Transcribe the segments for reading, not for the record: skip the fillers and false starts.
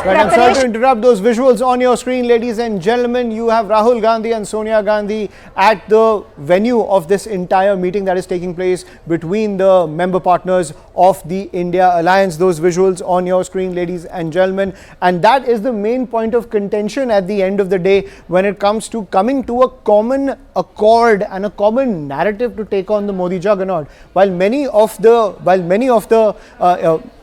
Right, I'm sorry to interrupt those visuals on your screen, ladies and gentlemen. You have Rahul Gandhi and Sonia Gandhi at the venue of this entire meeting that is taking place between the member partners of the India Alliance. Those visuals on your screen, ladies and gentlemen. And that is the main point of contention at the end of the day when it comes to coming to a common accord and a common narrative to take on the Modi juggernaut. While many of the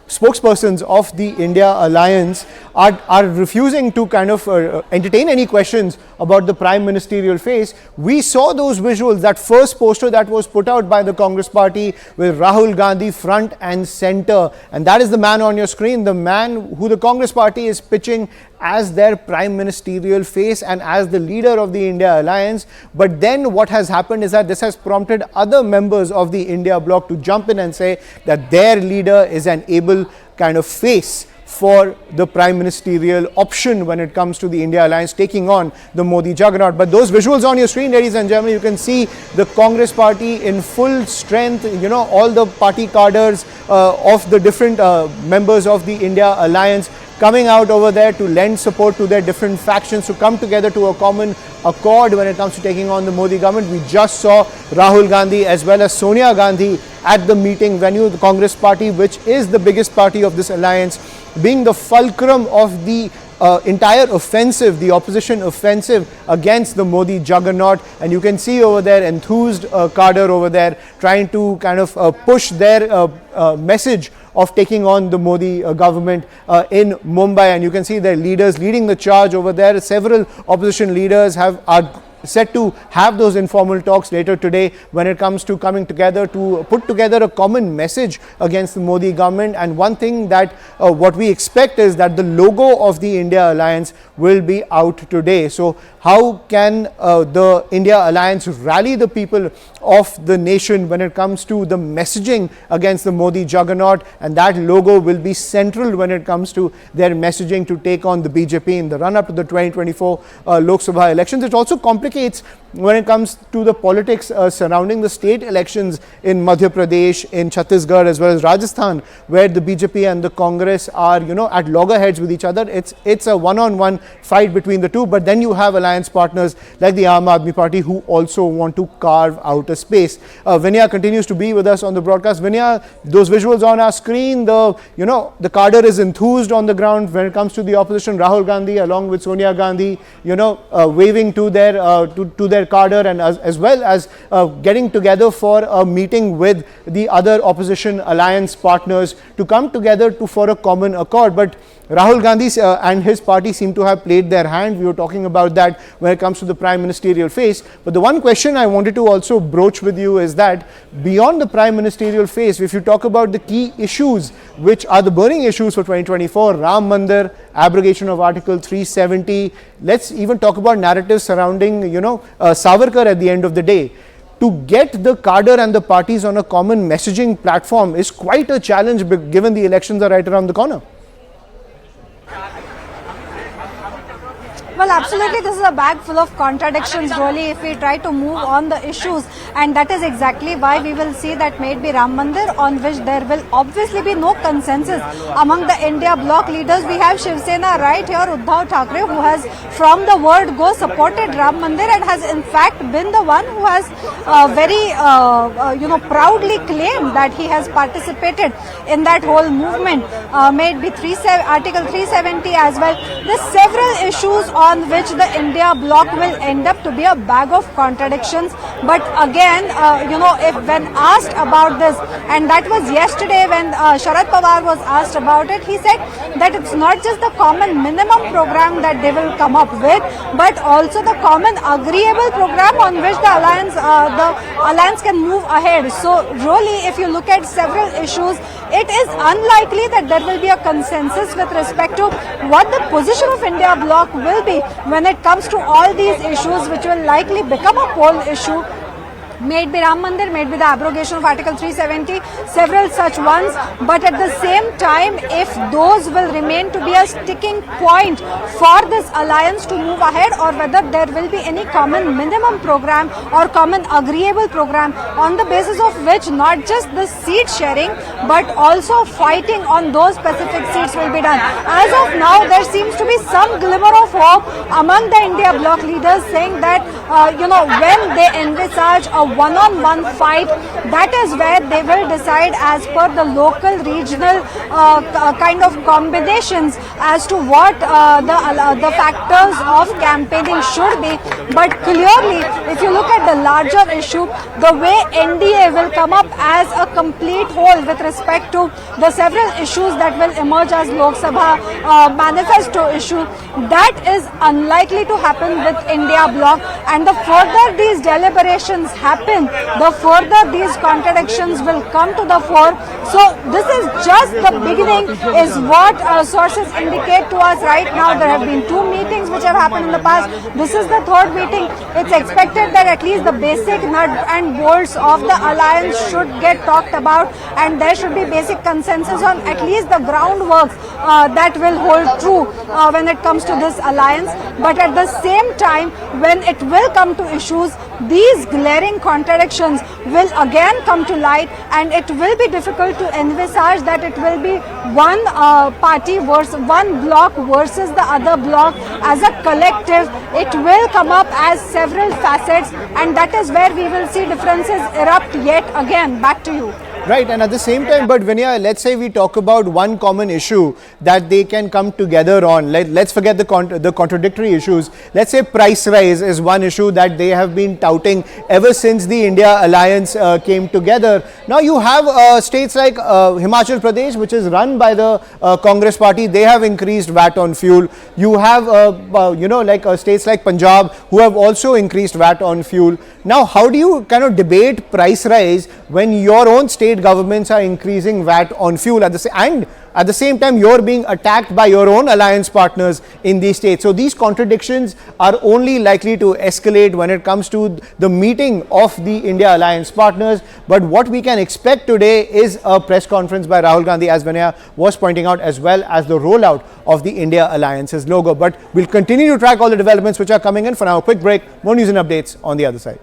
spokespersons of the India Alliance are refusing to kind of entertain any questions about the prime ministerial face. We saw those visuals, that first poster that was put out by the Congress party with Rahul Gandhi front and center, and that is the man on your screen, the man who the Congress party is pitching as their prime ministerial face and as the leader of the India Alliance. But then what has happened is that this has prompted other members of the India bloc to jump in and say that their leader is an able kind of face for the prime ministerial option when it comes to the India Alliance taking on the Modi juggernaut. But those visuals on your screen, ladies and gentlemen, you can see the Congress party in full strength, all the party cadres of the different members of the India Alliance coming out over there to lend support to their different factions, to come together to a common accord when it comes to taking on the Modi government. We just saw Rahul Gandhi as well as Sonia Gandhi at the meeting venue, the Congress party, which is the biggest party of this alliance, being the fulcrum of the entire offensive, the opposition offensive against the Modi juggernaut. And you can see over there enthused cadre over there trying to kind of push their message of taking on the Modi government in Mumbai. And you can see their leaders leading the charge over there. Several opposition leaders are set to have those informal talks later today when it comes to coming together to put together a common message against the Modi government. And one thing that what we expect is that the logo of the India Alliance will be out today. So how can the India Alliance rally the people of the nation when it comes to the messaging against the Modi juggernaut? And that logo will be central when it comes to their messaging to take on the BJP in the run-up to the 2024 Lok Sabha elections. It also complicates when it comes to the politics surrounding the state elections in Madhya Pradesh, in Chhattisgarh as well as Rajasthan, where the BJP and the Congress are at loggerheads with each other. It's a one-on-one fight between the two. But then you have alliance partners like the Aam Aadmi Party who also want to carve out a space. Vinya continues to be with us on the broadcast. Vinya, those visuals on our screen, the cadre is enthused on the ground when it comes to the opposition. Rahul Gandhi along with Sonia Gandhi, waving to their cadre, and as well as getting together for a meeting with the other opposition alliance partners to come together for a common accord. But Rahul Gandhi and his party seem to have played their hand. We were talking about that when it comes to the prime ministerial face. But the one question I wanted to also broach with you is that beyond the prime ministerial face, if you talk about the key issues which are the burning issues for 2024, Ram Mandir, abrogation of Article 370, let's even talk about narratives surrounding Savarkar at the end of the day. To get the cadre and the parties on a common messaging platform is quite a challenge given the elections are right around the corner. Well, absolutely, this is a bag full of contradictions really if we try to move on the issues, and that is exactly why we will see that maybe Ram Mandir, on which there will obviously be no consensus among the India bloc leaders. We have Shiv Sena right here, Uddhav Thackeray, who has from the word go supported Ram Mandir and has in fact been the one who has very proudly claimed that he has participated in that whole movement, made be Article 370 as well. There's several issues on which the India bloc will end up to be a bag of contradictions. But again, if when asked about this, and that was yesterday when Sharad Pawar was asked about it, he said that it's not just the common minimum program that they will come up with, but also the common agreeable program on which the alliance can move ahead. So really, if you look at several issues, it is unlikely that there will be a consensus with respect to what the position of India bloc will be when it comes to all these issues, which will likely become a poll issue. May it be Ram Mandir, may it be the abrogation of Article 370, several such ones. But at the same time, if those will remain to be a sticking point for this alliance to move ahead, or whether there will be any common minimum program or common agreeable program on the basis of which not just the seat sharing but also fighting on those specific seats will be done. As of now, there seems some glimmer of hope among the India bloc leaders, saying that when they envisage a one-on-one fight, that is where they will decide as per the local, regional kind of combinations as to what the factors of campaigning should be. But clearly, if you look at the larger issue, the way NDA will come up as a complete whole with respect to the several issues that will emerge as Lok Sabha manifesto issue, that is unlikely to happen with India bloc. And the further these deliberations happen, the further these contradictions will come to the fore. So this is just the beginning, is what sources indicate to us right now. There have been 2 meetings which have happened in the past. This is the 3rd meeting. It's expected that at least the basic nut and bolts of the alliance should get talked about, and there should be basic consensus on at least the groundwork that will hold true when it comes to this alliance. But at the same time, when it will come to issues, these glaring contradictions will again come to light, and it will be difficult to envisage that it will be one party versus one bloc versus the other bloc as a collective. It will come up as several facets, and that is where we will see differences erupt yet again. Back to you. Right, and at the same time, but Vinaya, let's say we talk about one common issue that they can come together on. Let's forget the contradictory issues. Let's say price rise is one issue that they have been touting ever since the India alliance came together. Now you have states like Himachal Pradesh, which is run by the Congress party. They have increased VAT on fuel. You have states like Punjab who have also increased VAT on fuel. Now how do you kind of debate price rise when your own state governments are increasing VAT on fuel at the same time you're being attacked by your own alliance partners in these states? So these contradictions are only likely to escalate when it comes to the meeting of the India alliance partners. But what we can expect today is a press conference by Rahul Gandhi, as Vinaya was pointing out, as well as the rollout of the India alliance's logo. But we'll continue to track all the developments which are coming in. For now, a quick break. More news and updates on the other side.